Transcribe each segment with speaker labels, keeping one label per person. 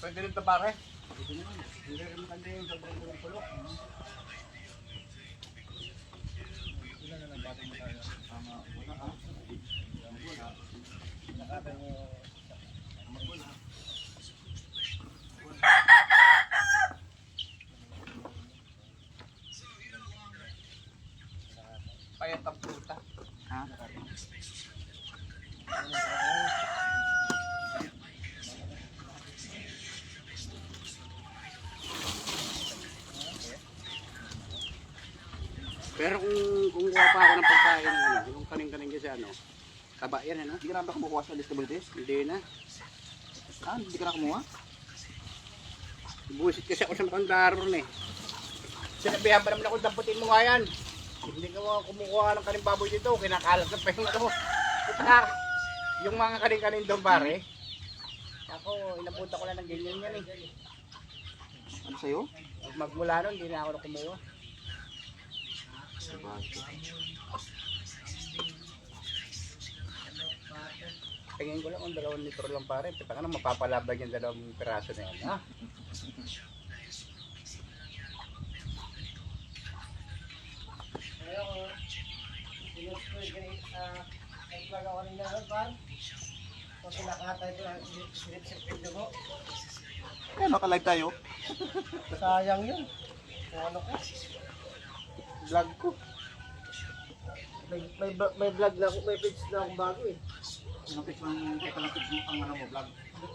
Speaker 1: Pwede rin ito pare. Hindi rin maganda yung sobrang pulok-pulok. Ilan na lang batang mo tayo? Tama. Wala ah. Wala. Nakata mo. Wala. Payat ang puta. Ha? Pero kung kuha pa ako ng pagkain, ano, yung kaning-kaning kasi ano, taba yan ano.
Speaker 2: Hindi ka na ba kumukuha sa listablites?
Speaker 1: Hindi na.
Speaker 2: Ah, hindi ka na kumuha?
Speaker 1: Buwisit kasi ako sa matandaro ron eh. Sinabihan pa naman ako, damputin mo nga yan. Hindi ka mga kumukuha ng kaning baboy dito, kinakalat na pa yung ano. Puta, yung mga kaning-kaning doon pare. Ako, inapunta ko lang ng ganyan yan eh.
Speaker 2: Ano sa'yo?
Speaker 1: Magmula nun, hindi na ako na kumuha. Tingin ko lang kung 2 litro lang pare. Kita ka na mapapalabag yung 2 piraso na yan. Ha?
Speaker 2: Kaya naka-live tayo.
Speaker 1: Sayang yun. Ano ko? Vlog ko. May vlog na ako, may page na akong bago eh.
Speaker 2: Anong page ng teka lang page ang ano mo vlog?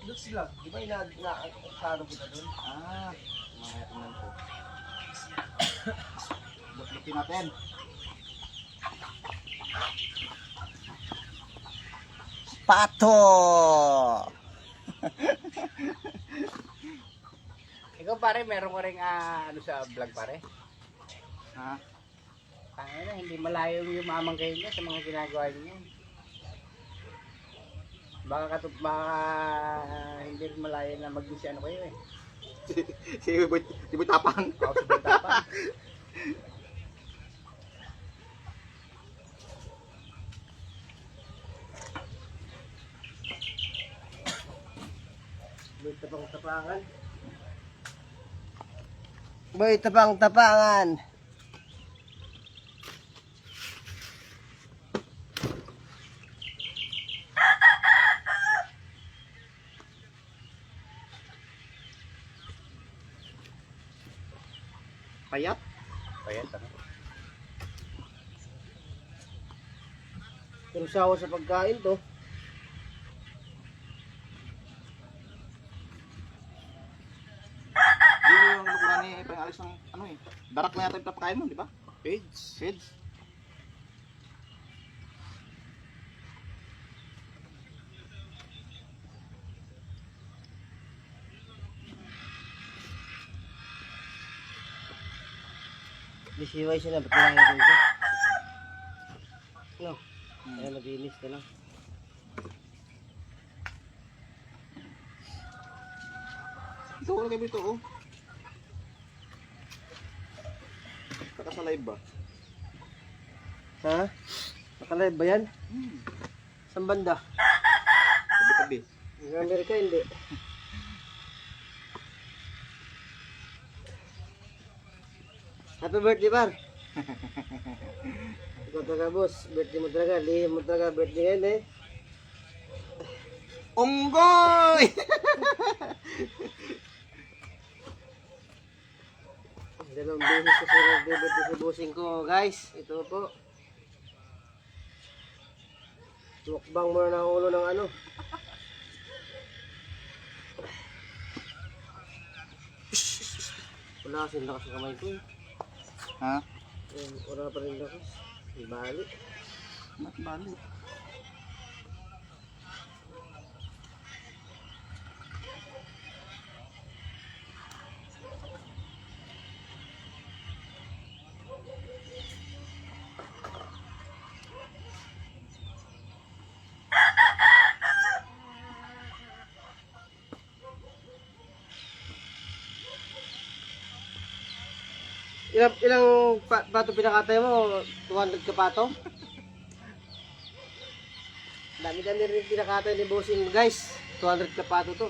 Speaker 1: Looks vlog. Di ba ina-saro kita doon?
Speaker 2: Ah, mamaya tingnan ko. Look-lookin natin. Pato!
Speaker 1: Ikaw pare, meron ko rin ano sa vlog pare.
Speaker 2: Ha?
Speaker 1: Tangina, hindi malayo yung mamang kayo niya sa mga ginagawa niyo. Baka hindi rin malayo na mag-isi ano kayo eh.
Speaker 2: Si Boy Tapang.
Speaker 1: Ako sa bata pa. Boy tapang-tapangan.
Speaker 3: Boy, tapang-tapangan.
Speaker 2: Payat?
Speaker 1: Payat ano?
Speaker 3: Kurusawa sa pagkain to.
Speaker 2: Hindi yung lukuran ni Pang Alex ng ano eh. Darak na yata yung tapakain mo, di ba?
Speaker 1: Page.
Speaker 2: Feeds.
Speaker 3: Disiway siya na, ba't kailangan ko? No, ayan, nabinis na lang.
Speaker 2: Ito ko lagay ito oh. Saka sa live ba?
Speaker 3: Ha? Nakalive ba yan? Saan banda?
Speaker 2: Tabi-tabi.
Speaker 3: Ang Amerika hindi. Happy birthday, Par! Ikaw talaga, boss. Birthday mo talaga. Lihim mo talaga. Birthday ngayon eh.
Speaker 2: Unggoy!
Speaker 3: Dalawang beses kasi nag-birthday sa bossing ko, guys. Ito po. Mukbang mo na ng ulo ng ano. Wala kasi lakas sa kamay ko eh.
Speaker 2: Ha?
Speaker 3: Wala pa rin lakas. Ibalik.
Speaker 2: Mat balik.
Speaker 3: Ilang pato pinakatay mo? 200 ka pato? Dami-dami rin pinakatay ni bossing, guys. 200 ka pato to.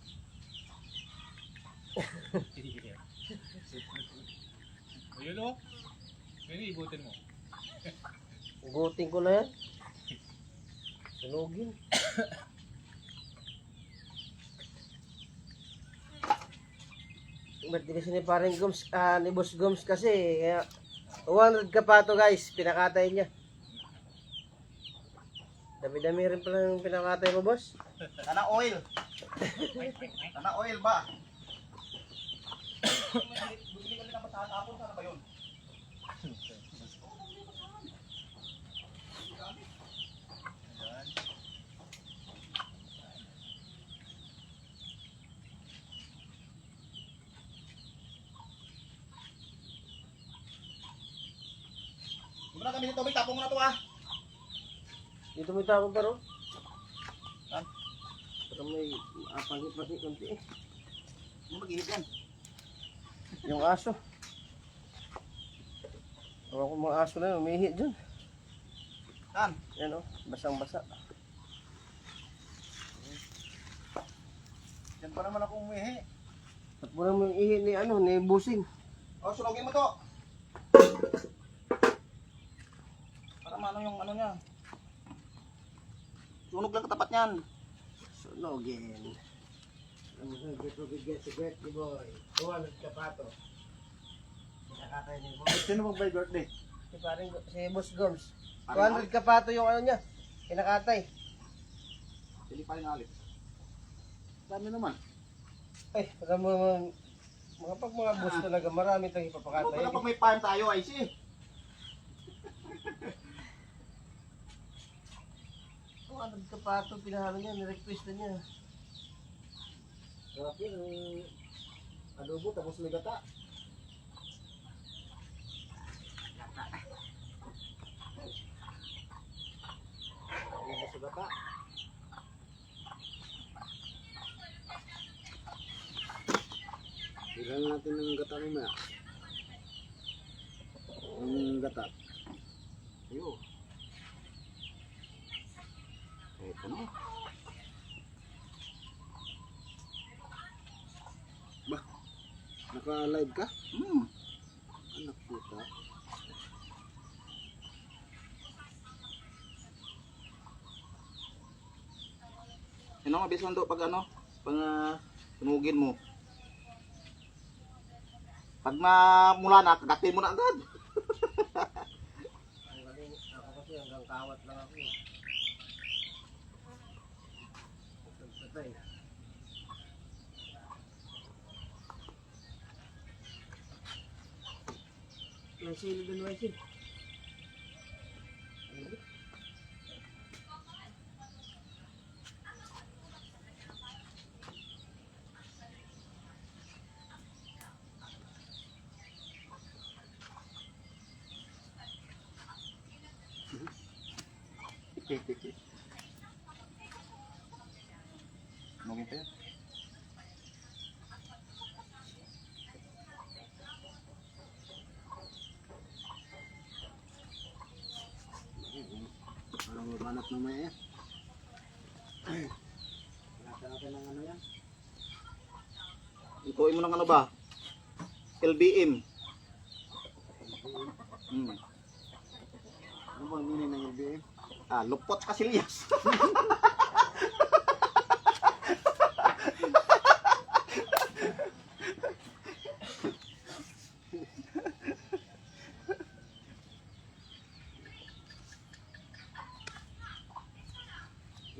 Speaker 4: Yun o. Yun, ibutin mo.
Speaker 3: Ugutin ko na yan. Sunugin. Ba't di kasi ni paring Gomes, ni Boss Gomes kasi, kaya 200 ka pa to guys, pinakatay niya. Dami-dami rin pala yung pinakatay mo, boss.
Speaker 2: Sana oil. Sana oil ba? Bumili ka rin ng basahan hapon, sana ba yun? Hindi mo na gamitin tubig, tapong mo na to ah.
Speaker 3: Dito may tawag pa ro.
Speaker 2: Saan?
Speaker 3: Pero may apangit-pangit konti eh.
Speaker 2: Hindi mag-ihip yan.
Speaker 3: Yung aso. Ewan ko mga aso na yun, umihi dyan.
Speaker 2: Saan?
Speaker 3: Yan o, basang-basa.
Speaker 2: Yan pa naman ako umihi.
Speaker 3: At muna mo yung ihi ni, ni Busing.
Speaker 2: O, sunogin mo to. Para maano yung ano niya. Sunog lang katapat niyan.
Speaker 3: Sunogin. Ang get si birthday boy. 200 ka pa to. Pinakatay ni Boss.
Speaker 2: Sino mag-by birthday?
Speaker 3: Si Boss Gomes. 200 ka pa to yung niya. Pinakatay.
Speaker 2: Pili pa rin alit. Dami naman.
Speaker 3: Ay, alam mo mga boss talaga, marami tayong
Speaker 2: Ano
Speaker 3: ipapakatay.
Speaker 2: pala pag may farm tayo, ay si.
Speaker 3: Kung ano ka pa ito, pinahalo niya, nirequest na niya. Sarap yun, adobo tapos may gata. Adobo sa gata. Bilang natin ng gata mamaya. Ang gata. Ayun.
Speaker 2: Ito na.
Speaker 3: Ba, naka-live ka? Anak puta.
Speaker 2: Yun ang mabilis lang do pag ano, pag sunugin mo. Pag mula na, kagatin mo na agad.
Speaker 3: Ang galing, ako kasi hanggang kawat lang ako. Patay. May silo dun, may silo.
Speaker 2: Sunugin pa yan.
Speaker 3: Parang mabanat na may eh. Nasa natin ng ano yan.
Speaker 2: Ituin mo ng ano ba? LBM.
Speaker 3: Ano bang meaning ng LBM?
Speaker 2: Lupot kasilyas.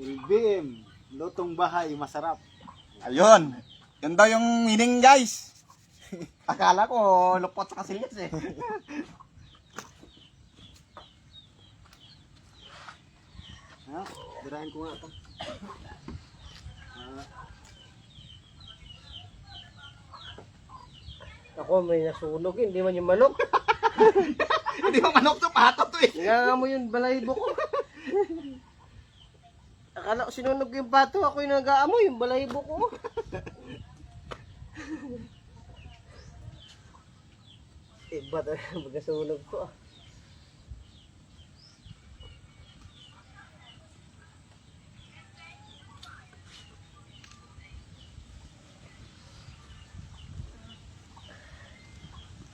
Speaker 3: LBM, lutong bahay, masarap.
Speaker 2: Ayun. Yun daw yung meaning, guys. Akala ko lupot sa kasilyas eh.
Speaker 3: Ha? Dirahin ko nga ito. Ako may nasunog, hindi man yung manok.
Speaker 2: Hindi mo manok to, pato to eh.
Speaker 3: Nga mo yung balahibo ko. Akala ko sinunog yung pato, ako yung nag-aamoy yung balahibo ko. Iba talaga magkasunog ko ah.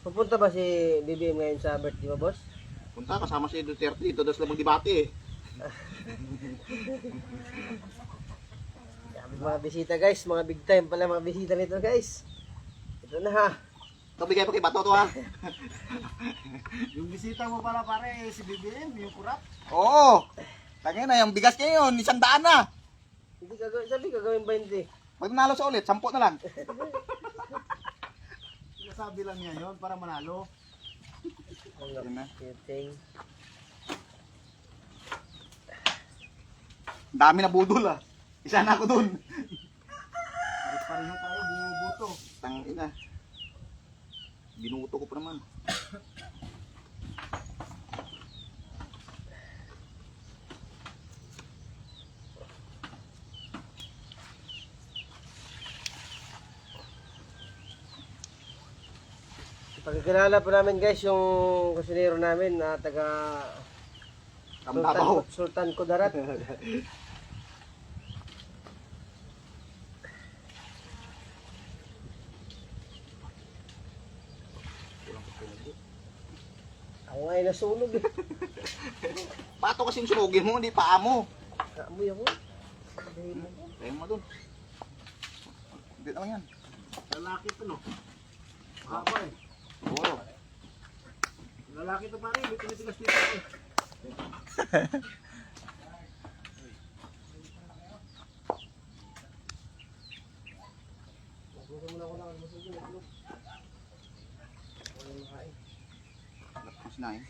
Speaker 3: Pupunta ba si BBM ngayon sa birthday mo, boss?
Speaker 2: Punta, kasama si Duterte. Ito daw sila magdebate eh.
Speaker 3: Dami mga bisita guys, mga big time pala mga bisita nito guys. Ito na ha.
Speaker 2: Ito, bigay pa kay Bato to ha.
Speaker 3: Yung bisita mo pala pare, si BBM, yung kurap.
Speaker 2: Oo. Tangin na, yung bigas niya yun, 100 na.
Speaker 3: Hindi gagawin, sabi gagawin 20.
Speaker 2: Pag nanalo sa ulit, 10 na lang.
Speaker 3: Sinasabi lang niya yun para manalo.
Speaker 2: Yun na.
Speaker 3: Kiting.
Speaker 2: Ang dami na budol ah. Isa na ako dun.
Speaker 3: Pareho tayo, bumubuto.
Speaker 2: Tangin na. Binuto ko pa naman.
Speaker 3: Pagkakilala po namin guys yung kusinero namin na taga
Speaker 2: Kamdabaw.
Speaker 3: Sultan Kudarat. Ako nga ay nasunog eh.
Speaker 2: Pato kasing sunugin mo, hindi paa mo.
Speaker 3: Naamoy ako.
Speaker 2: Tayo mo dun. Hindi naman yan.
Speaker 3: Lalaki to no? Haba eh.
Speaker 2: Oo.
Speaker 3: Lalaki to pare, may tinitigas dito eh.
Speaker 2: Tapos na eh.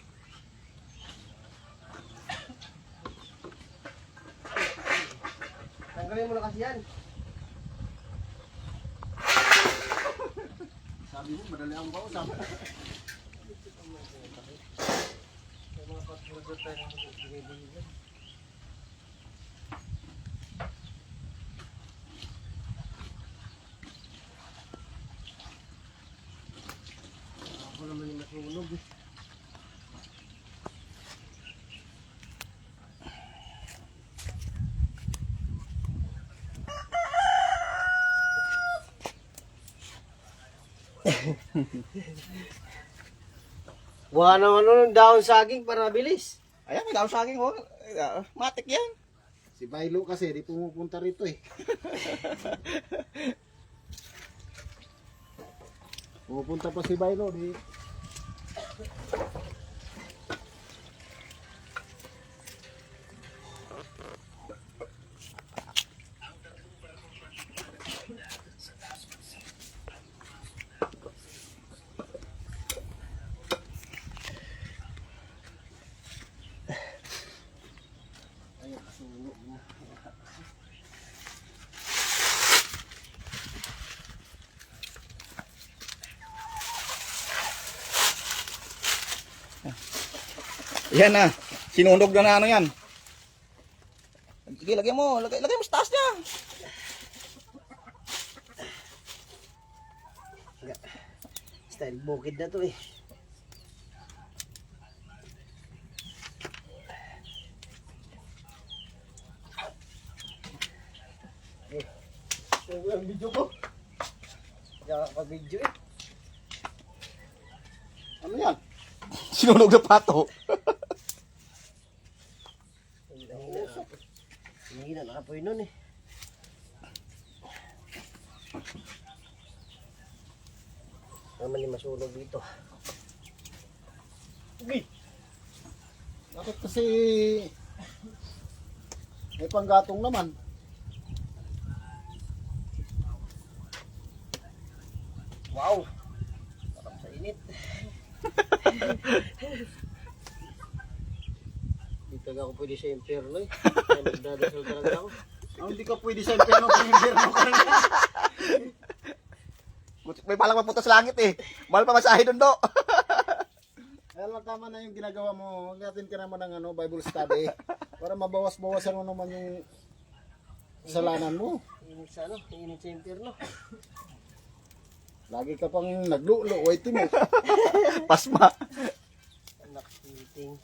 Speaker 3: Tanggalin mo na kasi yan. Sabi mo, madali ang kausap. May mga patruder tayo ng binibigyan. Ako naman yung nasunog eh. Buha naman nun, dahon saging para mabilis.
Speaker 2: Ayan, may daw saging oh. Matik yan.
Speaker 3: Si Bailo kasi, di pumupunta rito eh. Pumupunta pa si Bailo, di.
Speaker 2: Yan na. Sinunog na ano yan. Sige, lagyan mo. Lagay mo sa taas niya.
Speaker 3: Style bukid na to eh. Ang video ko. Kaya kapag-video eh.
Speaker 2: Ano yan? Sinunog na pato.
Speaker 3: Hihina na kapoy nun eh. Naman yung masunog dito.
Speaker 5: Bakit kasi may panggatong naman?
Speaker 3: Wow! Sarap sa init. Di talaga ako pwede sa impyerno eh. Kaya nagdadasal talaga ako.
Speaker 5: Hindi ka pwede sa impyerno kung impyerno ka rin.
Speaker 2: May palang mapunta sa langit eh. Mahal pa masahe doon do.
Speaker 5: Kaya lang tama na yung ginagawa mo. Hanggatin ka naman ng Bible study para mabawas-bawasan mo naman yung kasalanan mo.
Speaker 3: Init sa ano? Init sa impyerno.
Speaker 5: Lagi ka pang naglulo, wait mo.
Speaker 2: Pasma.
Speaker 3: Anak, meeting.